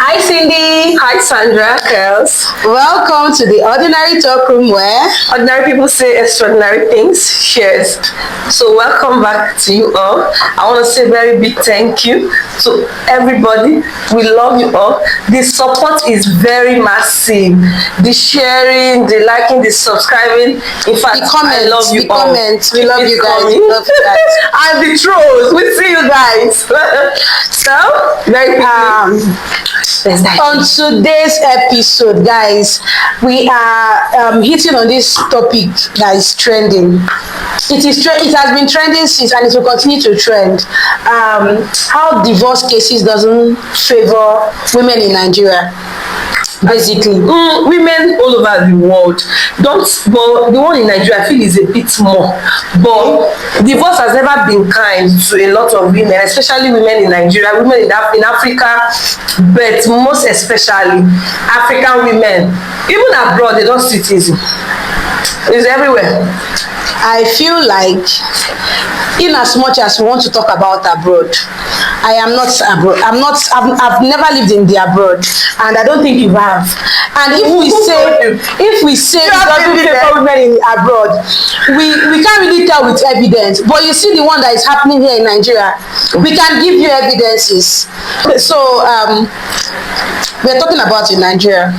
Hi Cindy. Hi Sandra, girls. Welcome to the Ordinary Talk Room where ordinary people say extraordinary things. Cheers. So welcome back to you all. I want to say a very big thank you to everybody. We love you all. The support is very massive. The sharing, the liking, the subscribing. In fact, I love you all. We love you guys. We love you guys. And the trolls. We see you guys. So very on today's episode, guys, we are hitting on this topic that is trending. It has been trending since, and it will continue to trend. How divorce cases doesn't favor women in Nigeria. Basically, women all over the world don't. But the one in Nigeria, I feel, is a bit more. But divorce has never been kind to a lot of women, especially women in Nigeria, women in Africa, but most especially African women. Even abroad, they don't see it easy. It's everywhere. I feel like, in as much as we want to talk about abroad, I am not abroad. I've never lived in the abroad, and I don't think you have. And if we say it doesn't favor women in abroad, we can't really tell with evidence. But you see the one that is happening here in Nigeria, we can give you evidences. So we're talking about in Nigeria.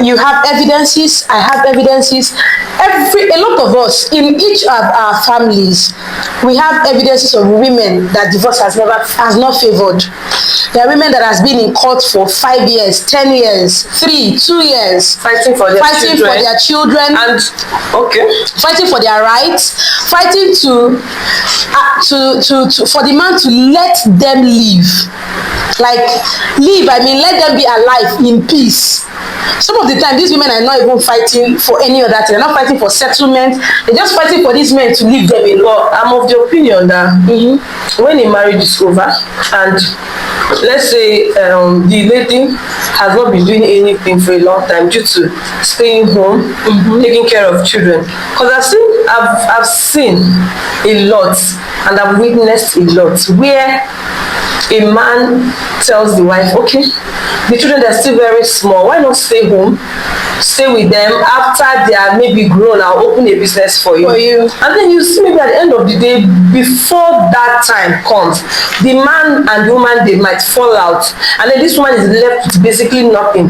You have evidences. I have evidences. A lot of us in each of our families, we have evidences of women that divorce has not favored. There are women that has been in court for 5 years, 10 years, 2 years, fighting for their children, and fighting for their rights, fighting to for the man to let them live. Like live, I mean, let them be alive in peace. Some of the time, these women are not even fighting for any other thing. They're not fighting for settlement. They're just fighting for these men to leave them alone. I'm of the opinion that when a marriage is over, and let's say the lady has not been doing anything for a long time due to staying home, taking care of children. Because I've seen a lot, and I've witnessed a lot where a man tells the wife, okay, the children are still very small, why not stay home, stay with them, after they are maybe grown, I'll open a business for you. And then you see maybe at the end of the day, before that time comes, the man and the woman, they might fall out, and then this woman is left with basically nothing,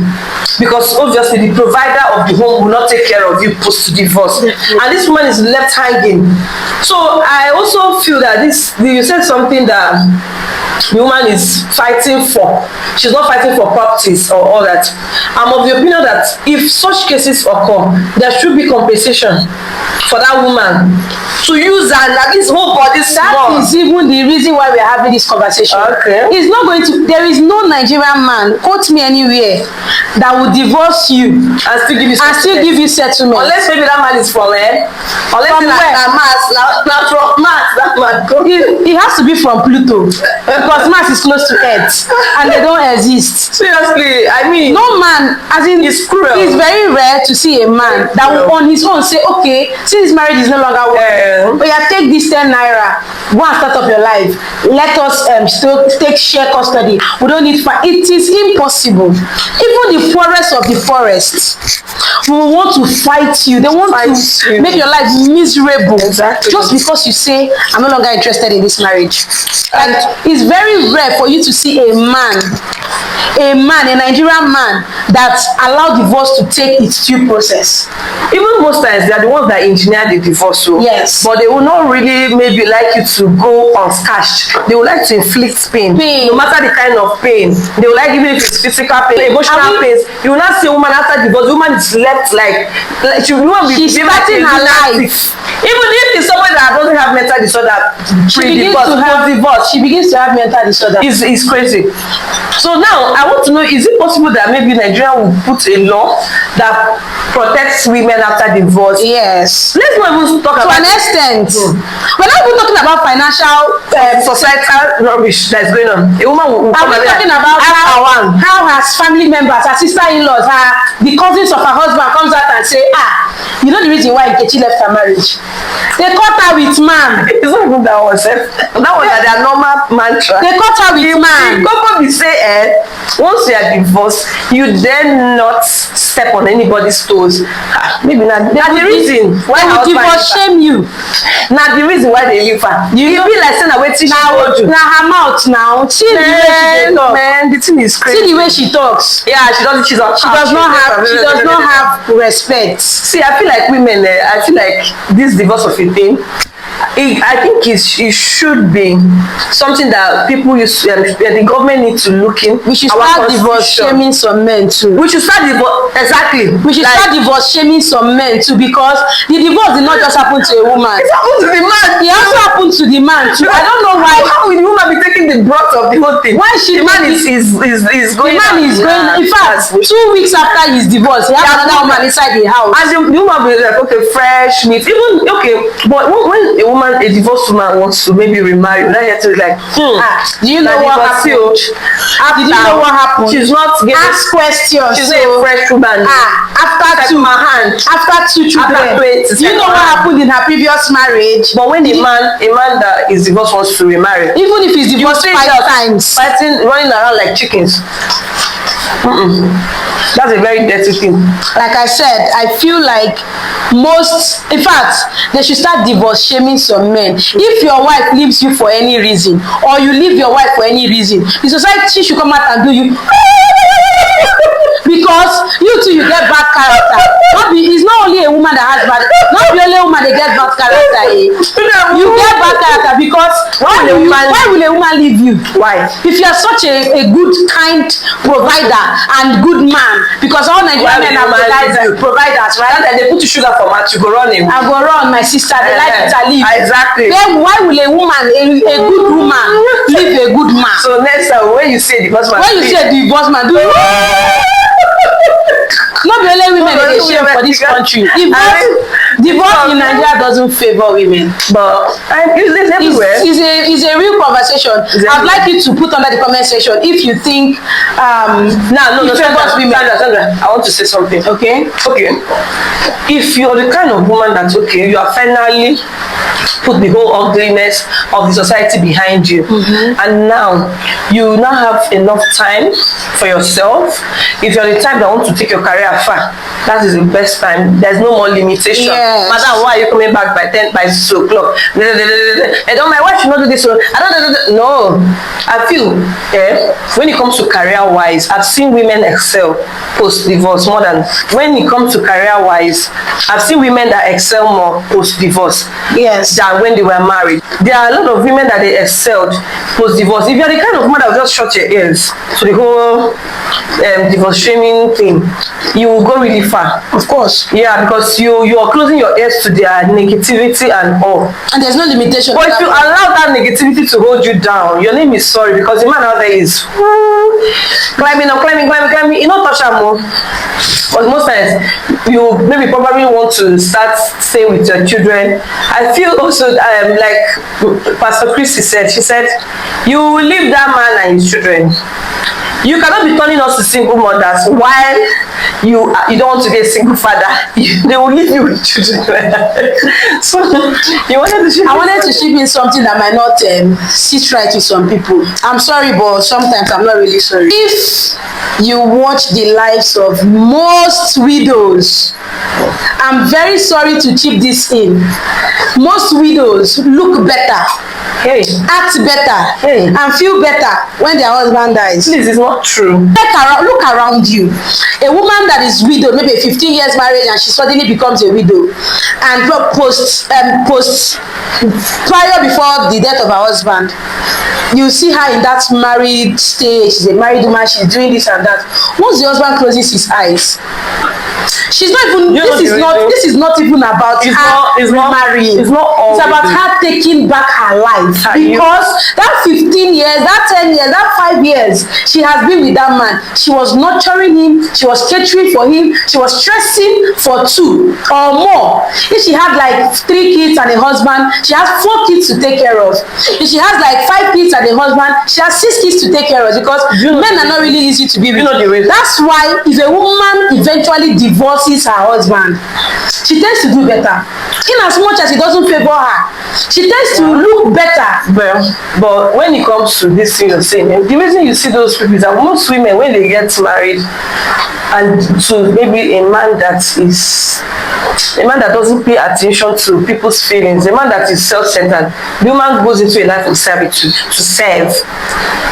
because obviously the provider of the home will not take care of you post divorce, and this woman is left hanging. So I also feel that you said something that the woman is fighting for. She's not fighting for properties or all that. I'm of the opinion that if such cases occur, there should be compensation for that woman to use and at least whole body small. That is even the reason why we're having this conversation. Okay. It's not going to. There is no Nigerian man, quote me anywhere, that will divorce you and still give you settlement. Unless maybe that man is from unless from Mars. It has to be from Pluto. Because Mars is close to Earth and they don't exist. Seriously, I mean, no man, as in, it's cruel. It's very rare to see a man that will on his own say, okay, since marriage is no longer working, but yeah, take this 10 naira, go and start up your life. Let us still take share custody. We don't need it is impossible. Even the poorest of the poorest will want to fight you. They want to make your life miserable. Exactly. Just because you say, I'm no longer interested in this marriage. And it's very rare for you to see a Nigerian man that allowed divorce to take its due process. Even most times they are the ones that engineer the divorce. Yes. But they will not really maybe like you to go unscathed. They would like to inflict pain. No matter the kind of pain. They would like, even if it's physical pain, emotional pain. You will not see a woman after divorce. The woman is left like she will not be starting her life. Even if it's someone that doesn't have mental disorder, she begins to have mental disorder. It's crazy. So now I want to know, is it possible that maybe Nigeria will put a law that protects women after divorce? Yes. Let's not even talk about to an extent. We're not even talking about financial societal rubbish that's going on. A woman will come and talking about how has as family members, her sister-in-laws, the cousins of her husband comes out and say, you know the reason why Nkechi left her marriage? They caught her with man. It's not even that one, sef. That was their normal mantra. They caught her with man. Couple be say, once you are divorced, you dare not step on anybody's toes. Maybe not. That's the reason why they will divorce shame you. Now the reason why they leave her. You be like saying, "Wait till she told you." Now her mouth now. See the way she talks. Man, the thing is crazy. See the way she talks. Yeah, she doesn't. She does not have respect. See, I feel like women. I feel like this divorce of a thing. I think it should be something that people the government need to look in. We should start divorce shaming some men too. We should start divorce, exactly. We should start divorce shaming some men too, because the divorce did not just happen to a woman. It happened to the man. It also happened to the man too. I don't know why. How will the woman be taking the brunt of the whole thing? Why should the man is going? The man is going. In fact, 2 weeks after his divorce, he has another woman inside the house. And the woman will be like, okay, fresh meat. Even okay, but when a divorced woman wants to maybe remarry, now you have to be like, do you know what happened? Did you know what happened? She's not getting ask questions. She's not a fresh woman. After two children. Do you know what happened in her previous marriage? But when a man that is divorced wants to remarry, even if he's divorced 5 times, fighting, running around like chickens. That's a very dirty thing. Like I said, I feel like in fact, they should start divorce shaming some men. If your wife leaves you for any reason, or you leave your wife for any reason, the society should come out and do you because you too, you get bad character. It's not only a woman that has bad, not the only woman that gets bad character. You get bad character because why will a woman leave you? Why? If you are such a good, kind provider and good man, because all Nigerian men are providers, right? And they put sugar for mat, you go run him. I go run, my sister, they like it, I leave. Exactly. Then why will a woman, a good woman, leave a good man? So next time when you say divorce man, do you not the only women dey shame for this country. Divorce in Nigeria doesn't favor women. But it's everywhere. It's a real conversation. I'd like you to put under the comment section if you think no, Sandra, I want to say something. Okay. If you're the kind of woman that you are finally put the whole ugliness of the society behind you, and now you have enough time for yourself. If you're the type that want to take your career far, that is the best time. There's no more limitation. Yes. Madam, why are you coming back by 6 o'clock? I don't, my wife should not do this. No. I feel when it comes to career wise, I've seen women excel post divorce more than when it comes to career wise. I've seen women that excel more post divorce. Yes. Than when they were married. There are a lot of women that they excelled post divorce. If you're the kind of woman that will just shut your ears to the whole divorce shaming thing, you will go really far. Of course. Yeah, because you are closing your ears to their negativity and all. And there's no limitation. But if you allow that negativity to hold you down, your name is sorry, because the man out there is climbing. You don't touch them more. But most times you maybe probably want to start staying with your children. I feel also like Pastor Christy said, she said, you will leave that man and his children. You cannot be turning us to single mothers while you don't want to be a single father. They will leave you with children. So I wanted to ship in something that might not sit right with some people. I'm sorry, but sometimes I'm not really sorry. If you watch the lives of most widows, I'm very sorry to chip this in. Most widows look better, act better, and feel better when their husband dies. Please, it's not true. Look around you. A woman that is widowed, maybe a 15 years marriage, and she suddenly becomes a widow, and prior before the death of her husband, you see her in that married stage. She's a married woman, she's doing this and that. Once the husband closes his eyes, she's not even, this is not even about marrying. It's not all. It's about her taking back her life, because that 15 years, that 10 years, that 5 years she has been with that man, she was nurturing him, she was catering for him, she was stressing for 2 or more. If she had like 3 kids and a husband, she has 4 kids to take care of. If she has like 5 kids and a husband, she has 6 kids to take care of, because men are not really easy to be with. That's why if a woman eventually divorces her husband, she tends to do better. In as much as it doesn't favor her, she tends to look better. But when it comes to this thing you're saying, the reason you see those people is that most women, when they get married, and to maybe a man that doesn't pay attention to people's feelings, a man that is self-centered, the woman goes into a life of servitude to serve.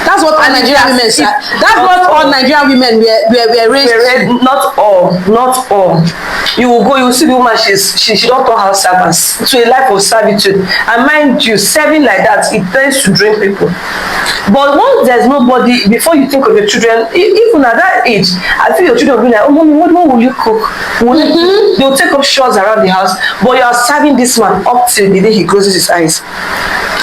That's what all Nigerian women say. That's what all Nigerian women were raised. Not all. You will see the woman, she don't turn house servants to a life of servitude. And mind you, serving like that, it tends to drain people. But once there's nobody, before you think of your children, even at that age, I feel your children will be like, oh mommy, what will you cook? They'll take up chores around the house, but you are serving this man up till the day he closes his eyes.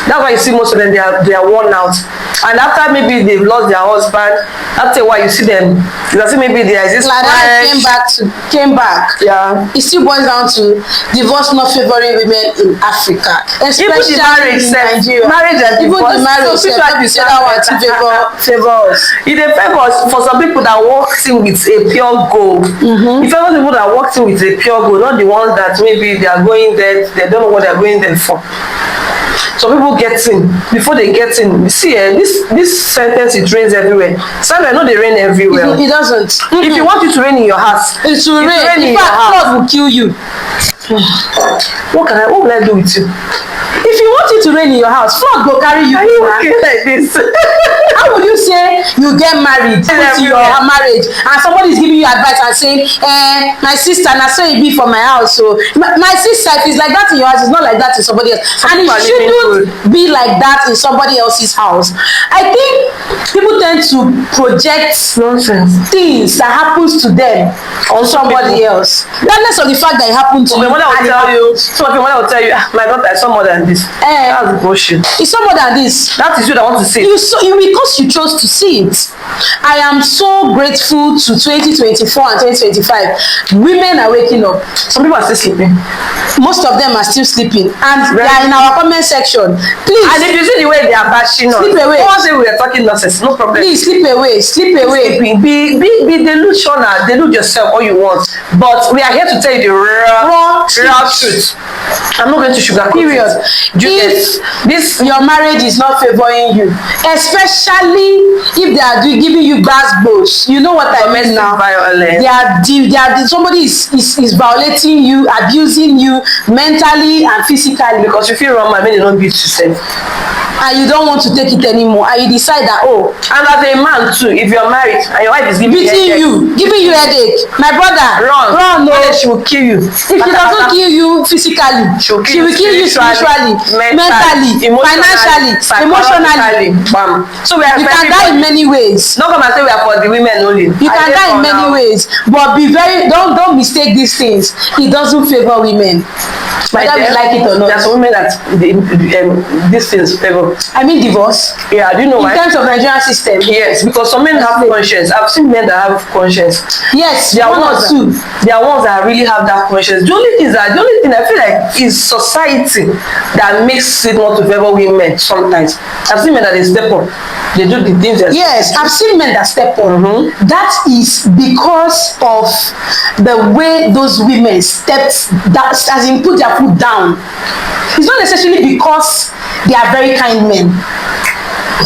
That's why you see most of them, they are worn out. And after maybe they've lost their husband, after a while you see them, you can see maybe there is this like that came back. Yeah. It still boils down to divorce not favoring women in Africa, especially in Nigeria. Marriage and even divorce. the marriage, so people say that one to favor us. It favors for some people that walked in with a pure goal. It favors people that walked in with a pure goal, not the ones that maybe they are going there, they don't know what they are going there for. Some people get in, before they get in, see this sentence, it rains everywhere. Sometimes no, they rain everywhere. It doesn't. If you want it to rain in your house, it will rain. In fact, God will kill you. What will I do with you? If you want it to rain in your house, flood go carry you. Are you okay like this? How would you say you get married to your marriage and somebody is giving you advice and saying, my sister, na so it be for my house, so my sister, if it's like that in your house, it's not like that in somebody else. And it shouldn't be like that in somebody else's house. I think people tend to project things that happens to them on somebody else, regardless of the fact that it happened to you. When I will tell you, my daughter, I saw more than this. That's bullshit. It's not more than this. That is what I want to see. Because you chose to see it. I am so grateful to 2024 and 2025. Women are waking up. Some people are still sleeping. Most of them are still sleeping, and they are in our comment section. Please. And if you see the way they are bashing us, sleep away. Don't say we are talking nonsense. No problem. Please sleep away. Sleep away. Be delusional. Delude yourself all you want. But we are here to tell you the raw truth. I'm not going to sugarcoat. Period. If your marriage is not favoring you, especially if they are giving you gas blows, you know what I mean now. Violence. Somebody is violating you, abusing you mentally and physically. Because you feel wrong, I mean, they don't beat yourself. And you don't want to take it anymore, and you decide that, and as a man too, if you're married and your wife is giving you headache, my brother, run, no, she will kill you. If she doesn't kill you physically, she will kill you spiritually, mentally, financially, emotionally. Bam. So you can die in many ways. Not come and say we are for the women only. You can die in many ways, but don't mistake these things. It doesn't favor women, whether we like it or not. There's women that these things favor. I mean divorce. Yeah, do you know why? In terms of Nigerian system. Yes, because some men have conscience. I've seen men that have conscience. Yes, there are ones that really have that conscience. The only thing I feel like is society that makes it not to favor women sometimes. I've seen men that they step up. They do the things that. Yes, I've seen men that step up. That is because of the way those women stepped, that as in put their foot down. It's not necessarily because they are very kind men.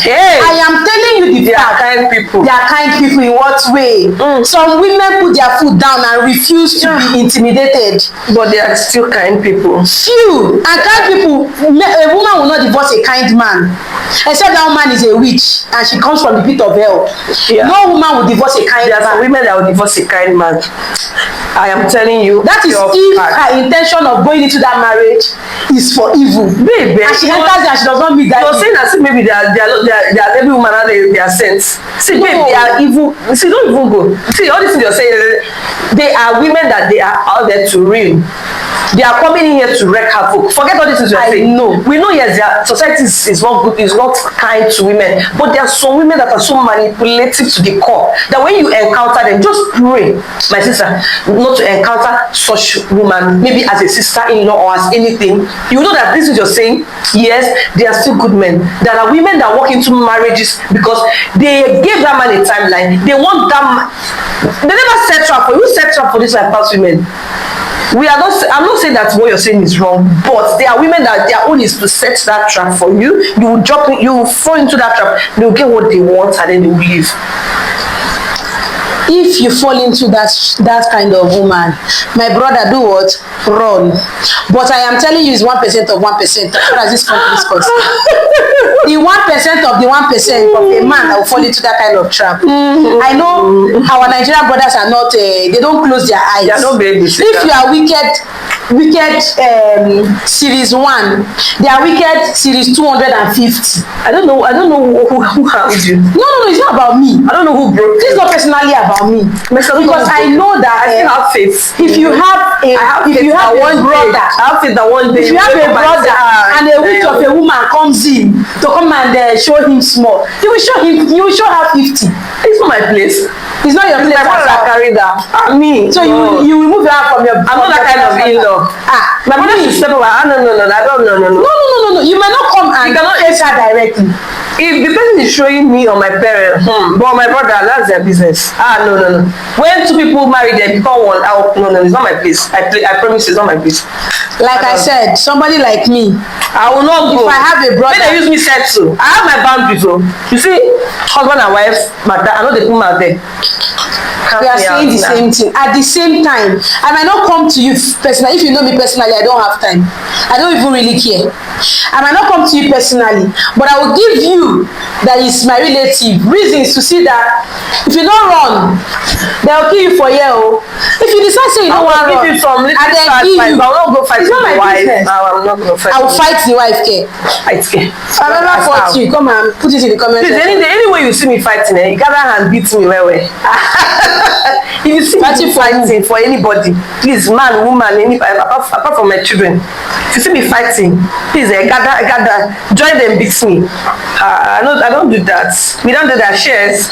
Hey, I am telling you they are kind people. They are kind people in what way? Some women put their foot down and refuse to be intimidated. But they are still kind people. Few. And kind people, a woman will not divorce a kind man. Except that woman is a witch and she comes from the pit of hell. Yeah. No woman will divorce a kind man. There are some women that will divorce a kind man. I am telling you. That is if her intention of going into that marriage is for evil. Baby. And she enters there and she does not meet that. You're saying that maybe they they are every woman out there, they are sent. See, babe, they are evil. See, don't even go. See, all these things you're saying, they are women that they are out there to ruin. They are coming in here to wreak havoc. Forget all these things you're saying. know. We know, yes, their society is not good, is not kind to women. But there are some women that are so manipulative to the core that when you encounter them, just pray, my sister, not to encounter such woman, maybe as a sister-in-law or as anything. You know that this is you're saying, yes, they are still good men. There are women that walk into marriages because they gave that man a timeline. They want that man. They never set trap for you. Set trap for this like past women. I'm not saying that what you're saying is wrong, but there are women that their own is to set that trap for you. You will fall into that trap, they'll get what they want and then they will leave. If you fall into that kind of woman, my brother, do what? Run. But I am telling you, it's 1% of 1%. As far as this country is concerned, the 1% of the 1% of a man that will fall into that kind of trap. I know our Nigerian brothers are not. They don't close their eyes. They are not babies. If you are wicked series 1, they are wicked series 250. I don't know who harmed you. No, it's not about me. I don't know who broke This is you. not personally about me, because I know that I still have faith. if you have a brother, I have faith that one day if you have a brother and a witch of a woman comes in to come and show him small, you will show her 50. It's not my place. It's not your It's place. my brother that carry that. Me. So you remove your hand from your. I'm not that kind of in-law. My brother should step over. No. No. You might not come and face her directly. If the person is showing me or my parents, but my brother, that's their business. No. When two people marry, they become one. No, it's not my place. I promise, it's not my place. Like I said, somebody like me, I will not go. If I have a brother, when they use me set to, I have my boundaries. So you see, husband and wife, matter. I know they put out there. We are saying the same thing. At the same time, I might not come to you personally. If you know me personally, I don't have time. I don't even really care. I might not come to you personally, but I will give you, that is my relative, reasons to see that if you don't run, they'll kill you for a year. If you decide say you don't want to run, give you some little and then kill you, I will not go fight it's not the my wife. business. No, I'm not going to fight. I will fight the wife care. Fight care. I've never fought you. Come and put it in the comment section. Any way you see me fighting, you gather hand beat me well. If you see me fighting for anybody, please, man, woman, apart from my children, if you see me fighting, please gather, join them, beat me. I don't do that. We don't do that. Shares.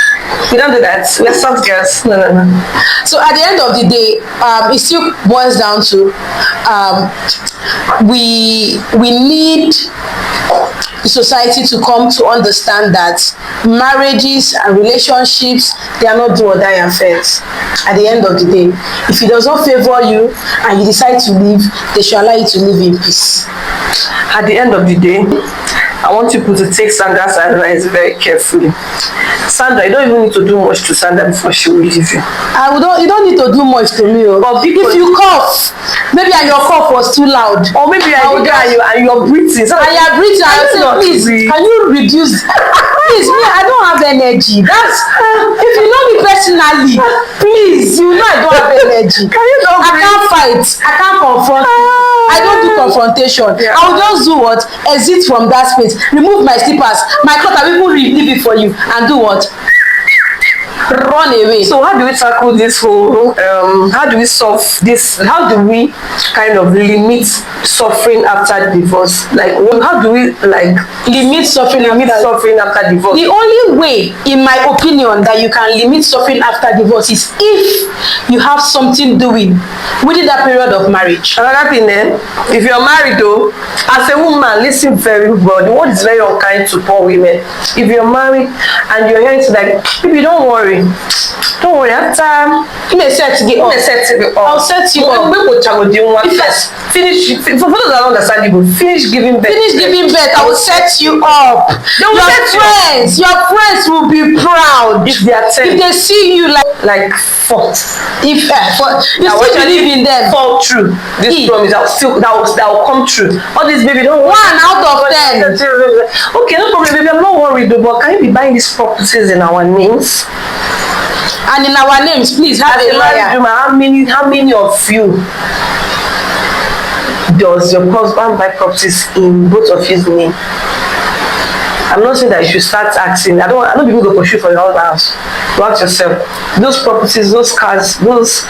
We don't do that. We're soft girls. No. So at the end of the day, it still boils down to we need the society to come to understand that marriages and relationships, they are not do or die affairs. At the end of the day, if it does not favor you and you decide to leave, they should allow you to live in peace. At the end of the day, I want people to take Sandra's advice very carefully. Sandra, you don't even need to do much to Sandra before she will leave you. You don't need to do much to me. But if you cough, maybe and your cough was too loud, or maybe and you're breathing. So and you're breathing, I say, please, can you reduce? Please, me, I don't have energy. That's if you know me personally, please, you know I don't have energy. I can't fight. I can't confront. I don't do confrontation. I will just do what? Exit from that space. Remove my slippers, my clothes. I will leave it for you and do what? Run away. So how do we tackle this whole how do we solve this? How do we kind of limit suffering after divorce? Like how do we limit suffering after divorce? The only way, in my opinion, that you can limit suffering after divorce is if you have something doing within that period of marriage. Another thing, if you're married though, as a woman, listen very well. The word is very unkind to poor women. If you're married and you're hearing like, baby, don't worry, after you may set it up. I'll set you up. Finish, for those that don't understand you, finish giving birth. I will set you up. Your friends will be proud if they see you like fall. If you still believe in them, fall through this promise that will come true. All this, baby, don't worry. 1 out of 10. Okay, no problem, baby, I'm not worried though, but can you be buying these properties in our names? And in our names, please have a lawyer. How many of you does your husband buy properties in both of his name? I'm not saying that you should start asking. I don't people go pursue for your husband house. You ask yourself, those properties, those cars, those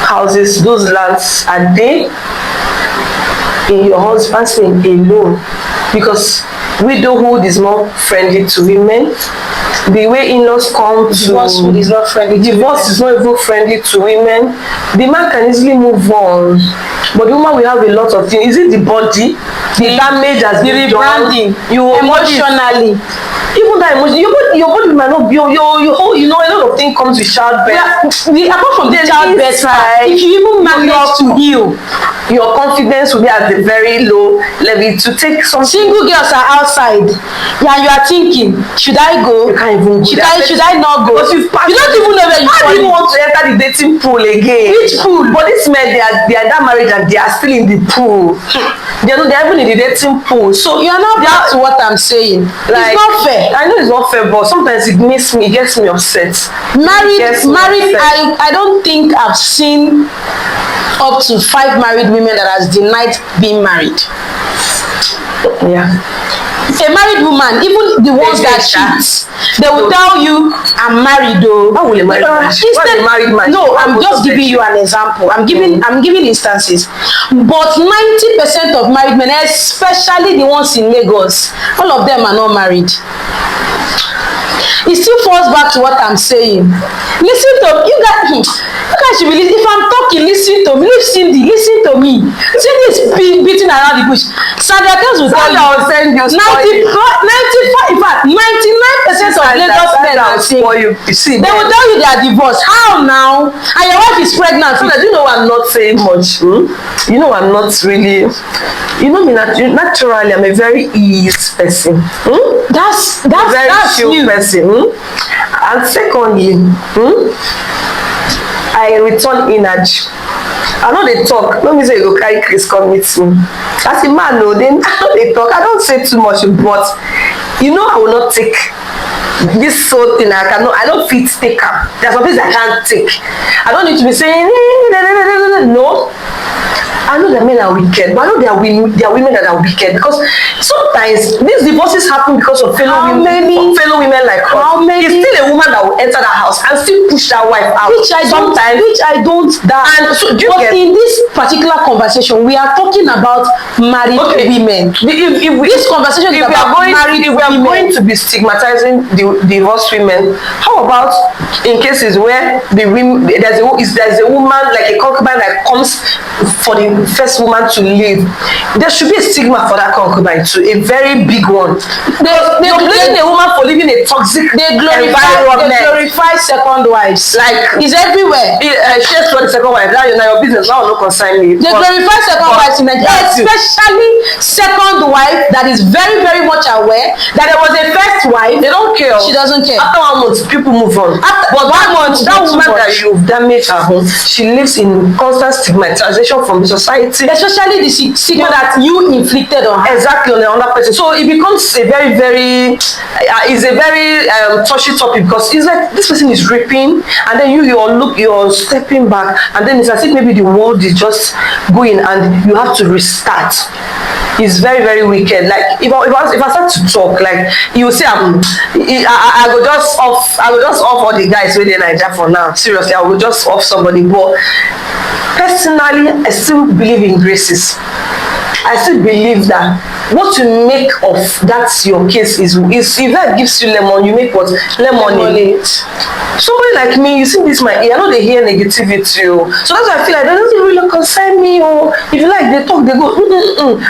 houses, those lands, are they in your husband's name alone? Because widowhood is more friendly to women. The way in-laws come to Divorcehood is not friendly. divorce is not even friendly to women. The man can easily move on, but the woman will have a lot of things. Is it the body, the damage has been done? You emotionally. Even that emotion, your body might not be you know a lot of things comes with childbirth. Apart from the childbirth side, if you even manage to heal, your confidence will be at the very low level to take some. Single girls are outside. Yeah, you are thinking, should I go? You can't even go. Should I not go? Because you don't even know where you how do you want to enter the dating pool again? Which pool? But these men, they are that married and they are still in the pool. They are even in the dating pool. So you are not back to what I'm saying. Like, it's not fair. I know it's not fair, but sometimes it gets me upset. Married. I don't think I've seen up to 5 married women that has denied being married. Yeah. A married woman, even the ones that cheat, they will tell you, I'm married though. How will a married man? No, I'm just giving you an example. I'm giving instances. But 90% of married men, especially the ones in Lagos, all of them are not married. It still falls back to what I'm saying. Listen to you guys should be listening. If I'm talking, listen to me. Leave Cindy, listen to me. Cindy is beating around the bush. Sandra Girls will tell you, 99% of Lagos men are single. They will tell you they are divorced. How now? And your wife is pregnant. So that you know I'm not saying much. You know I'm not really. You know me naturally. I'm a very easy person. That's very chill person. And secondly, I return energy. I know they talk. Let me say you go carry Chris come meet me. As a man, no, they talk. I don't say too much, but you know I will not take this sort thing. I don't fit take up. There's some things I can't take. I don't need to be saying no. I know that men are wicked, but I know there are women that are wicked, because sometimes these divorces happen because of fellow women like us. It's still a woman that will enter that house and still push that wife out. Which I don't. And so, in this particular conversation, we are talking about married women. This conversation is about married women. If we are going to be stigmatizing the divorced women, how about in cases where the women there's a woman like a concubine that comes for the first woman to leave? There should be a stigma for that concubine too, a very big one. They're blaming a woman for living a toxic environment. They glorify second wives. Like it's everywhere. She has got the second wife. Now your business. Now no concern me. They glorify second wives in Nigeria, especially second wife that is very, very much aware that there was a first wife. They don't care. She doesn't care. After 1 month, people move on. But that woman that you've damaged her home, she lives in constant stigmatization from the society, especially the stigma that you inflicted on her. Exactly, on another person. So it becomes a very, very touchy topic, because it's like this person is raping, and then you're stepping back, and then it's as if maybe the world is just going and you have to restart. It's very, very wicked. Like if I start to talk, like you will say I will just off all the guys with the Nigeria for now. Seriously, I will just off somebody. But personally, I still believe in graces. I still believe that what you make of that's your case is if that gives you lemon, you make what? Lemonade. Somebody like me, you see this my ear, I know they hear negativity. So that's why I feel like that doesn't really concern me. Or if you like, they talk, they go,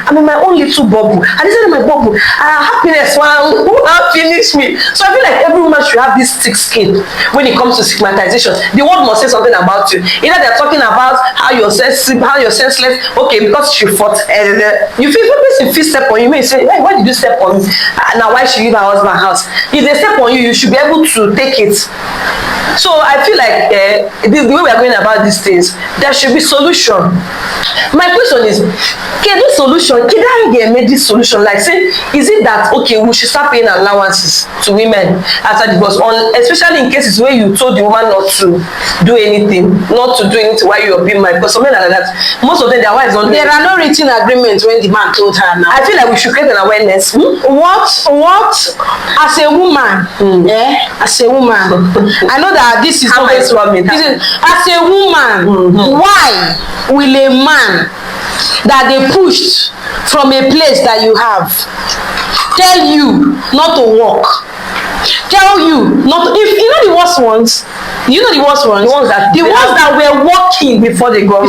I'm in my own little bubble. And this is my bubble. Happiness, who finish me. So I feel like every woman should have this thick skin when it comes to stigmatization. The world must say something about you. Either they're talking about how you're senseless, okay, because she fought. You feel if you step on you, may say, hey, why did you step on me? Now why should you leave her husband's house? If they step on you, you should be able to take it. So I feel like the way we are going about these things, there should be solution. My question is, can this solution, can I get this solution? Like, say, is it that okay, we should start paying allowances to women after divorce, especially in cases where you told the woman not to do anything while you are being married? Because something like that, most of them, their wives don't. There are no written agreements when the man told her. Now I feel like we should create an awareness. What as a woman, as a woman, I know that this is always what me. As a woman, why will a man that they pushed from a place that you have tell you not to work, tell you not to, if you know the worst ones, the ones that were working before they got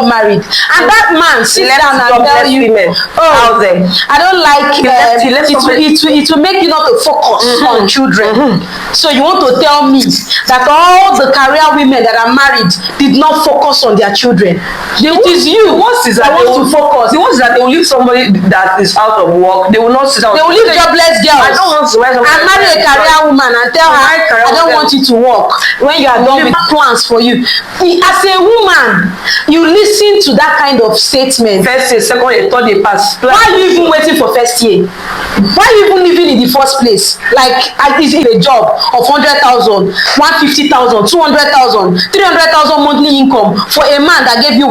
married, and that man sits down and tell you, I don't like it will make you not to focus on children. So you want to tell me that all the career women that are married did not focus on their children? It is you that want to focus. The ones that they will leave somebody that is out of work, they will not sit down. They will leave jobless girls. I don't want to marry a career woman and tell her I don't want you to work when you are done with plans for you. As a woman, you listen to that kind of statement. First year, second year, third year pass. Why are you even waiting for first year? Why are you even living in the first place? Like, is it a job of 100,000, 150,000, 200,000, 300,000 monthly income for a man that gave you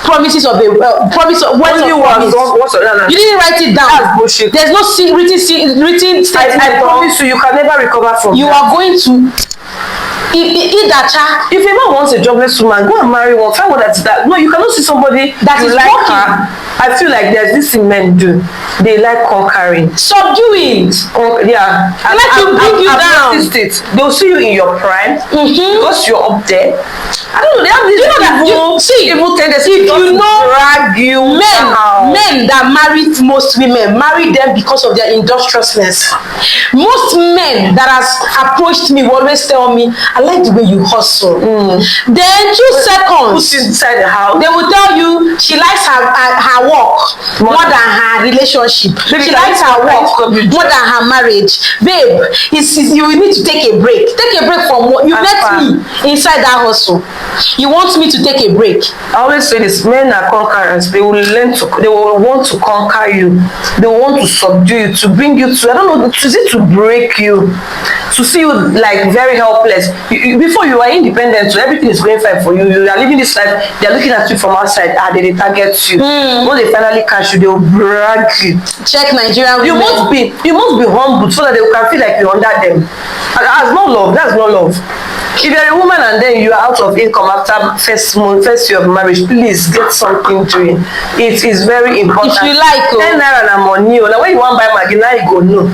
promises of a promise of words of promise? You didn't write it down. That's bullshit. There's no written statement. I promise you can never recover from you that. Are going to if a man wants a jobless woman, go and marry one. Find one that's that. No, you cannot see somebody that is like working. Her. I feel like there's this thing men do. They like conquering, subduing. Yeah, like to bring you down. They'll see you in your prime because you're up there. I don't know. They have this evil tendency to drag you. Men that marry most women marry them because of their industriousness. Most men that has approached me will always tell me, I like the way you hustle. Then 2 seconds, inside the house, they will tell you she likes her work more than her relationship. She likes her work more than her marriage. Babe, you will need to take a break. Take a break from what you met me inside that hustle. You want me to take a break? I always say this: men are conquerors. They will want to conquer you. They will want to subdue you, to bring you to, I don't know, to break you, to see you like very helpless. Before you are independent, so everything is going fine for you. You are living this life. They are looking at you from outside. They target you. When they finally catch you, they will brag you. Check Nigeria. You must be humble so that they can feel like you're under them. And that's not love. That's not love. If you're a woman and then you are out of income after first year of marriage, please get something doing. It is very important. If you like, 10 naira na money. Now when you want to buy Maggi, now you go no.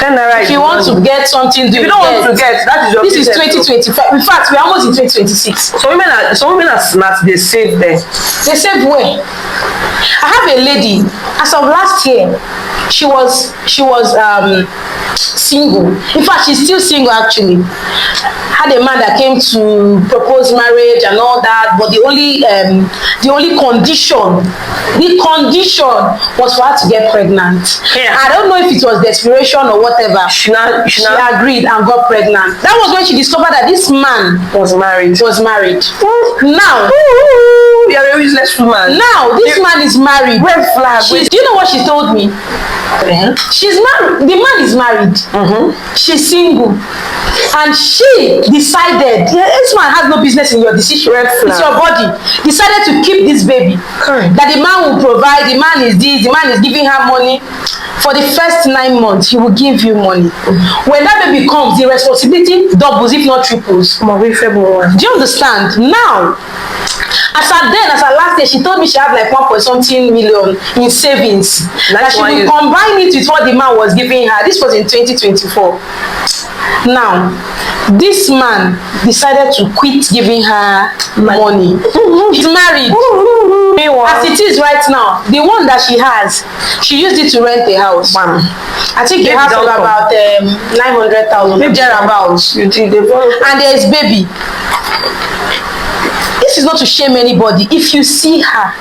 10 naira. If you want to get something doing, if you don't want to get, that is your business. This is 2025. In fact, we're almost in 2026. Some women are smart. They save there. They save where? I have a lady. As of last year, she was single. In fact, she's still single actually. Had a man that came to propose marriage and all that, but the only condition was for her to get pregnant. Yeah. I don't know if it was desperation or whatever. She agreed and got pregnant. That was when she discovered that this man was married. Now, you're a useless woman. Now this man is married. Red flag. Do you know what she told me? She's married. The man is married. She's single, and she decided this man has no business in your decision. It's your body. Decided to keep this baby. Correct. That the man will provide. The man is this. The man is giving her money. For the first 9 months, he will give you money. When that baby comes, the responsibility doubles, if not triples. Do you understand? Now, as her last day, she told me she had like 1.something million in savings. That she will combine it with what the man was giving her. This was in 2024. Now, this man decided to quit giving her money. He's married. As it is right now, the one that she has, she used it to rent a house. I think the house was about 900,000. And there is baby. This this is not to shame anybody. If you see her,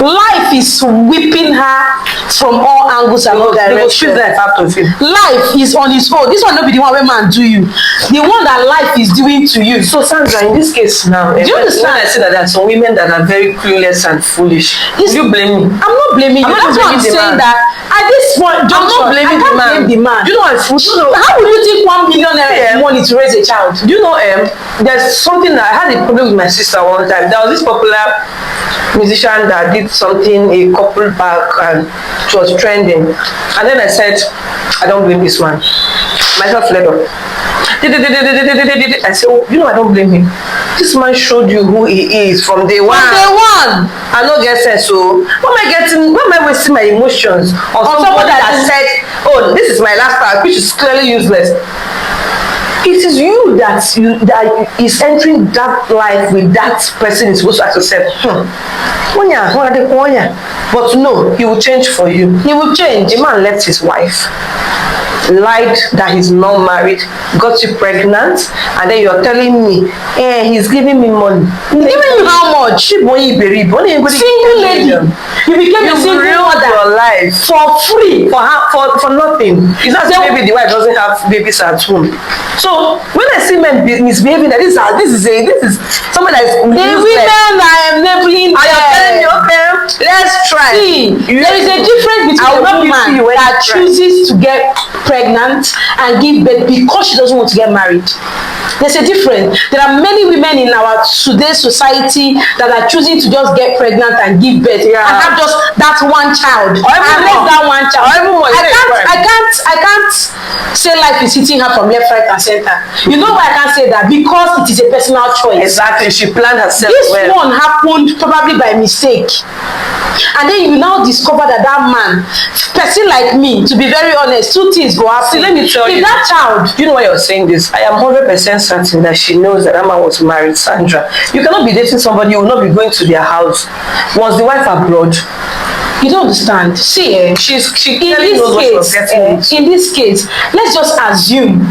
life is whipping her from all angles and all directions. Life is on its own. This one not be the one where man do you. The one that life is doing to you. So Sandra, in this case now, do you understand? When I say that there are some women that are very clueless and foolish, do you blame me? I'm not blaming you. That's why I'm saying that at this point, I'm not blaming the man. The man. Do you know how would you think 1 million money to raise a child? Do you know there's something that I had a problem with my sister one time. There was this popular musician that did something a couple back and it was trending, and then I said, I don't blame this man. Myself led up. I said, oh, you know, I don't blame him. This man showed you who he is from day one. I don't get sense. So why am I wasting my emotions on somebody that said, oh, this is my last part, which is clearly useless? It is you that is entering that life with that person is supposed to ask yourself, but no, he will change for you. He will change. A man left his wife, lied that he's not married, got you pregnant, and then you're telling me, he's giving me money. Giving you how much? Single lady. You became a single mother your life for free, for nothing. It's not maybe the wife doesn't have babies at home. So when I see men misbehaving, that this is someone that is the women I am never in there. You're telling me, okay, let's try. See, there is a difference between a woman that chooses to get pregnant and give birth because she doesn't want to get married. There's a difference. There are many women in our today's society that are choosing to just get pregnant and give birth and have just that one child. I can't say life is hitting her from left, right, and center. You know why I can't say that? Because it is a personal choice. Exactly. She planned herself. This one happened probably by mistake. And then you now discover that man, person like me, to be very honest, two things go happen. See, let me tell you. That child. Do you know why you're saying this? I am 100% certain that she knows that man was married, Sandra. You cannot be dating somebody, you will not be going to their house. Was the wife abroad? You don't understand. See, she clearly knows what she was getting into. In this case, let's just assume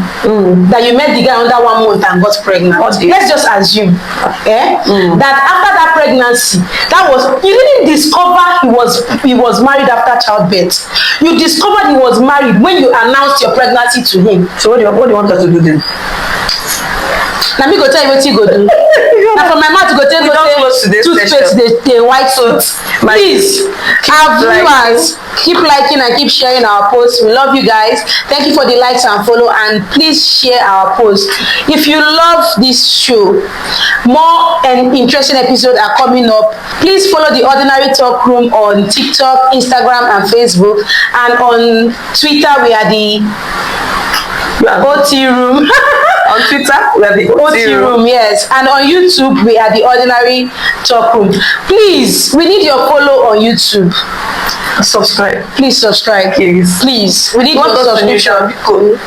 that you met the guy under 1 month and got pregnant. Let's just assume that after that pregnancy, you didn't discover he was married after childbirth. You discovered he was married when you announced your pregnancy to him. So what do you want her to do then? Let me go tell you what you go do. And from my mouth to go tell you toothpaste, the white suit. Please, our viewers, keep liking and keep sharing our posts. We love you guys. Thank you for the likes and follow, and please share our posts. If you love this show, more and interesting episodes are coming up. Please follow The Ordinary Talk Room on TikTok, Instagram, and Facebook. And on Twitter, we are the OT Room. On Twitter, we are the OT Room, yes. And on YouTube, we are The Ordinary Talk Room. Please, we need your follow on YouTube. Subscribe. Please subscribe. Please. We need your subscription.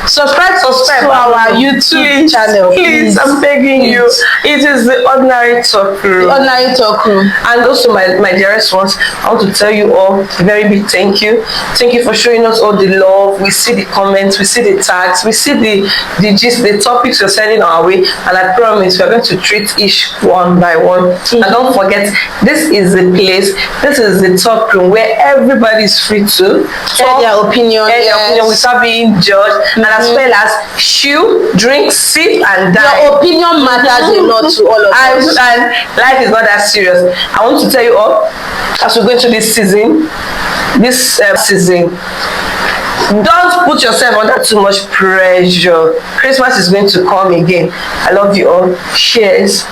Subscribe to our YouTube channel. Please, I'm begging you. It is The Ordinary Talk Room. The Ordinary Talk Room. And also, my dearest ones, I want to tell you all a very big thank you. Thank you for showing us all the love. We see the comments, we see the tags, we see the gist, the topics you're sending our way. And I promise we're going to treat each one by one. And don't forget, this is the place, this is the talk room where everybody is free to talk their opinion, without being judged, and as well as chew, drink, sip, and die. Your opinion matters a lot to all of us. And life is not that serious. I want to tell you all, as we go into this season, don't put yourself under too much pressure. Christmas is going to come again. I love you all. Cheers.